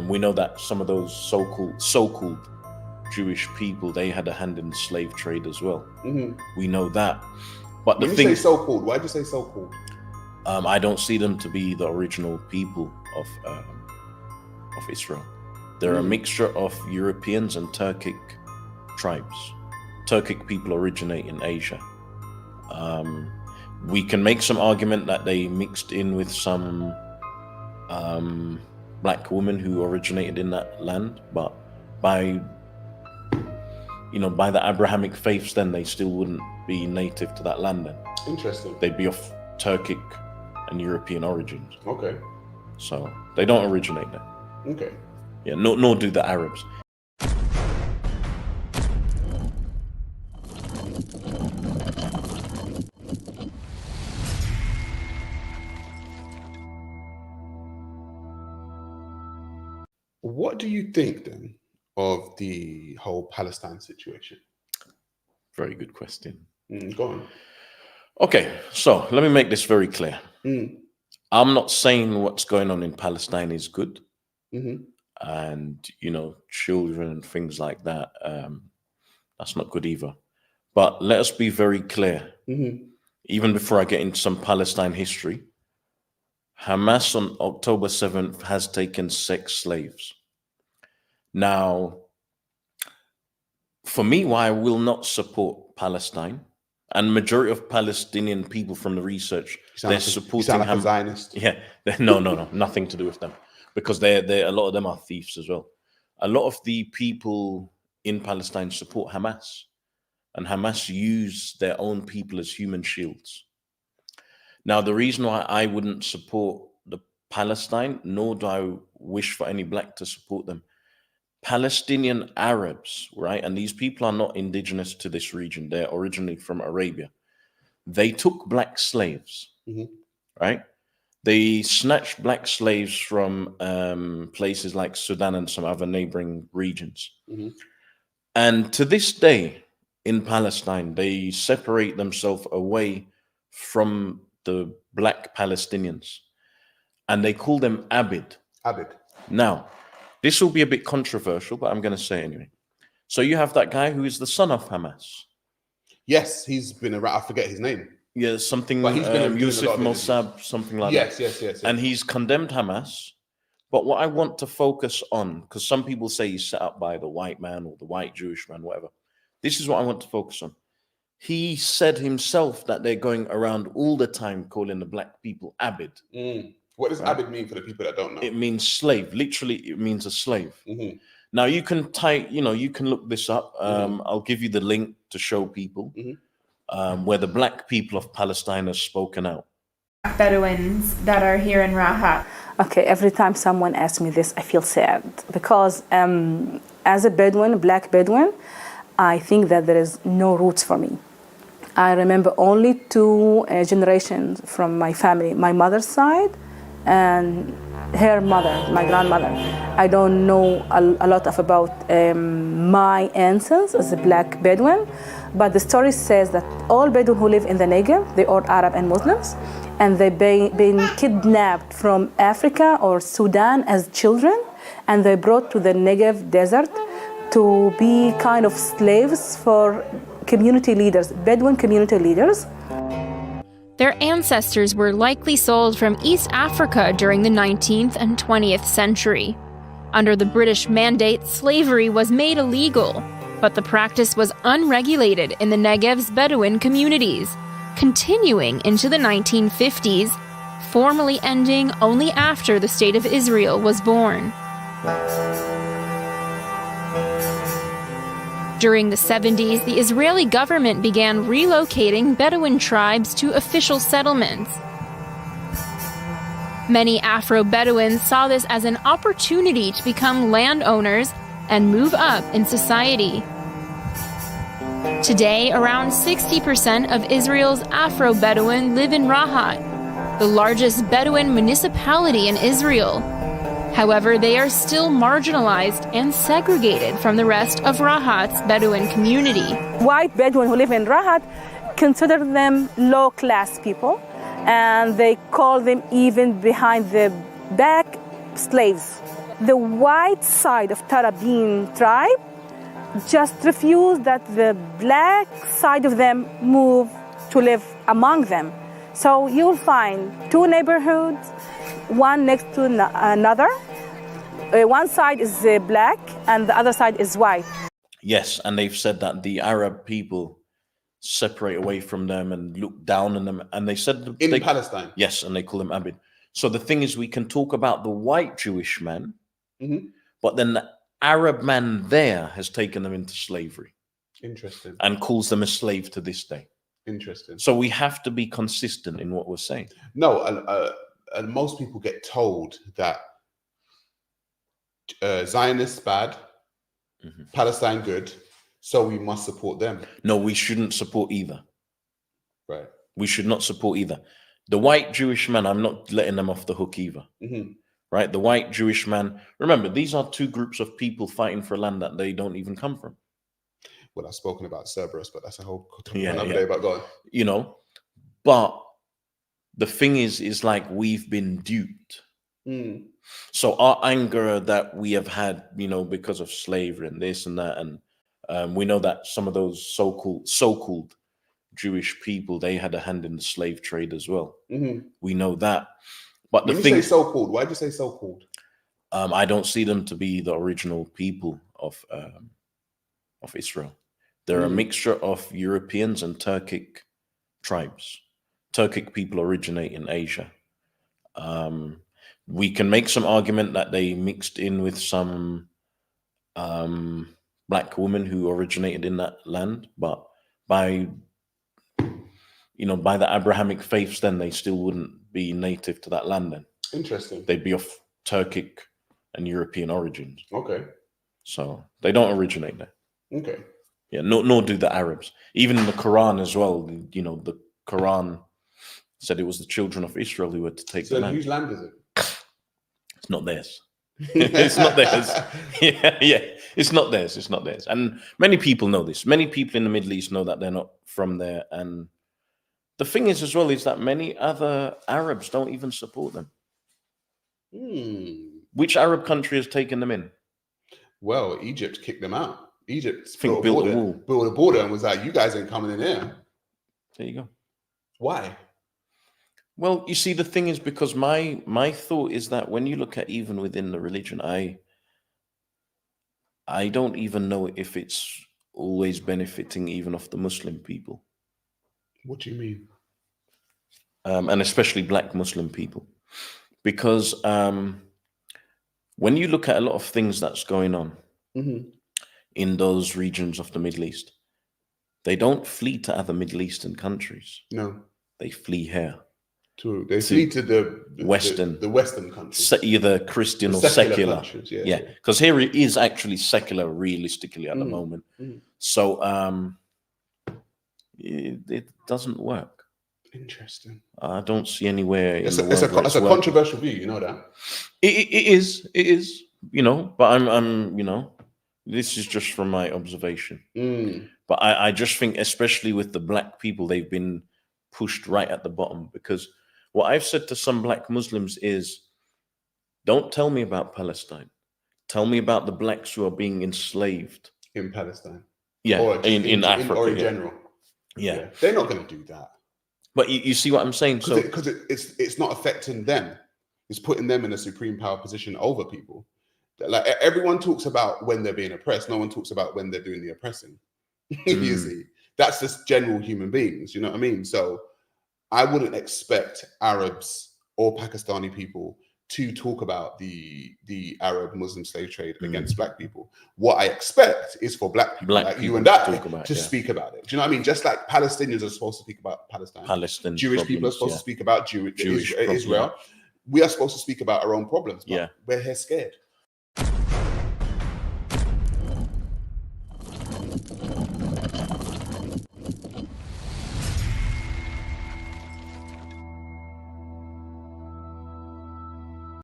We know that some of those so-called Jewish people, they had a hand in the slave trade as well. We know that. But when you say so-called, why'd you say so-called? I don't see them to be the original people of Israel. They're a mixture of Europeans and Turkic tribes. Turkic people originate in Asia. We can make some argument that they mixed in with some black women who originated in that land, but by the Abrahamic faiths, then they still wouldn't be native to that land then. Interesting. They'd be of Turkic and European origins. Okay. So they don't originate there. Okay. Yeah, nor do the Arabs. What do you think then of the whole Palestine situation? Very good question. Go on. Okay, so let me make this very clear. I'm not saying what's going on in Palestine is good. And, children and things like that, that's not good either. But let us be very clear. Even before I get into some Palestine history, Hamas on October 7th has taken sex slaves. Now, for me, why I will not support Palestine, and majority of Palestinian people from the research, they're supporting Hamas. Like a Zionist. Yeah, no, nothing to do with them, because they're a lot of them are thieves as well. A lot of the people in Palestine support Hamas, and Hamas use their own people as human shields. Now, the reason why I wouldn't support the Palestine, nor do I wish for any black to support them, Palestinian Arabs, right? And these people are not indigenous to this region. They're originally from Arabia. They took black slaves, right? They snatched black slaves from places like Sudan and some other neighboring regions. And to this day in Palestine, they separate themselves away from the black Palestinians, and they call them Abid. Now, this will be a bit controversial, but I'm going to say anyway. So you have that guy who is the son of Hamas. Yes, he's been around. I forget his name. Yeah, something, But he's been Yusuf Mossab, something like that. Yes. And he's condemned Hamas. But what I want to focus on, because some people say he's set up by the white man or the white Jewish man, whatever. This is what I want to focus on. He said himself that they're going around all the time calling the black people Abid. What does Abid mean for the people that don't know? It means slave. Literally, it means a slave. Now, you can you can look this up. I'll give you the link to show people where the black people of Palestine have spoken out. Bedouins that are here in Rahat. Okay, every time someone asks me this, I feel sad because as a Bedouin, black Bedouin, I think that there is no roots for me. I remember only two generations from my family, my mother's side and her mother, my grandmother. I don't know a lot about my ancestors as a black Bedouin, but the story says that all Bedouin who live in the Negev, they are Arab and Muslims, and they've been kidnapped from Africa or Sudan as children, and they brought to the Negev desert to be kind of slaves for community leaders, Bedouin community leaders. Their ancestors were likely sold from East Africa during the 19th and 20th century. Under the British mandate, slavery was made illegal, but the practice was unregulated in the Negev's Bedouin communities, continuing into the 1950s, formally ending only after the State of Israel was born. During the 70s, the Israeli government began relocating Bedouin tribes to official settlements. Many Afro-Bedouins saw this as an opportunity to become landowners and move up in society. Today, around 60% of Israel's Afro-Bedouin live in Rahat, the largest Bedouin municipality in Israel. However, they are still marginalized and segregated from the rest of Rahat's Bedouin community. White Bedouin who live in Rahat consider them low-class people, and they call them even behind the back slaves. the white side of Tarabin tribe just refused that the black side of them move to live among them. So you'll find two neighborhoods, one next to another. One side is black and the other side is white. Yes, and they've said that the Arab people separate away from them and look down on them. And they said... In Palestine? Yes, and they call them Abid. So the thing is, we can talk about the white Jewish man, but then the Arab man there has taken them into slavery. Interesting. And calls them a slave to this day. Interesting. So we have to be consistent in what we're saying. No, and most people get told that Zionists bad, Palestine good, so we must support them. No, we shouldn't support either. Right. We should not support either. The white Jewish man, I'm not letting them off the hook either. Right? The white Jewish man, remember, these are two groups of people fighting for land that they don't even come from. Well, I've spoken about Cerberus, but that's a whole another day about God. You know, but the thing is like we've been duped. So our anger that we have had, you know, because of slavery and this and that, and we know that some of those so-called Jewish people, they had a hand in the slave trade as well. We know that. But when the you thing, say so-called, why do you say so-called? I don't see them to be the original people of Israel. They're a mixture of Europeans and Turkic tribes. Turkic people originate in Asia. We can make some argument that they mixed in with some black women who originated in that land, but by the Abrahamic faiths, then they still wouldn't be native to that land then. Interesting. They'd be of Turkic and European origins. Okay. So they don't originate there. Okay. Yeah, nor do the Arabs. Even in the Quran as well, you know, the Quran said it was the children of Israel who were to take the land. So whose land is it? It's not theirs. It's not theirs. Yeah, it's not theirs. It's not theirs. And many people know this. Many people in the Middle East know that they're not from there. And the thing is as well is that many other Arabs don't even support them. Which Arab country has taken them in? Well, Egypt kicked them out. Egypt built a border and was like, you guys ain't coming in here. There you go. Why? Well, you see, the thing is, because my thought is that when you look at even within the religion, I don't even know if it's always benefiting even of the Muslim people. What do you mean? And especially black Muslim people. Because when you look at a lot of things that's going on in those regions of the Middle East, they don't flee to other Middle Eastern countries. No. They flee here. They flee to the Western countries. Either Christian or secular. Countries, yeah. Because here it is actually secular realistically at the moment. So it doesn't work. Interesting. I don't see anywhere in it's the world. It's a controversial view, you know that? It is, you know, but I'm, you know, this is just from my observation. But I just think, especially with the black people, they've been pushed right at the bottom, because what I've said to some black Muslims is, don't tell me about Palestine. Tell me about the blacks who are being enslaved. In Palestine. Yeah, or in Africa. Or in general. Yeah. They're not going to do that. But you see what I'm saying? Because it's not affecting them. It's putting them in a supreme power position over people. Like, everyone talks about when they're being oppressed. No one talks about when they're doing the oppressing. You see? That's just general human beings, you know what I mean? So I wouldn't expect Arabs or Pakistani people to talk about the Arab Muslim slave trade against black people. What I expect is for black people like you and I to speak about it. Do you know what I mean? Just like Palestinians are supposed to speak about Palestine. Jewish people are supposed to speak about Israel. We are supposed to speak about our own problems. But we're here scared.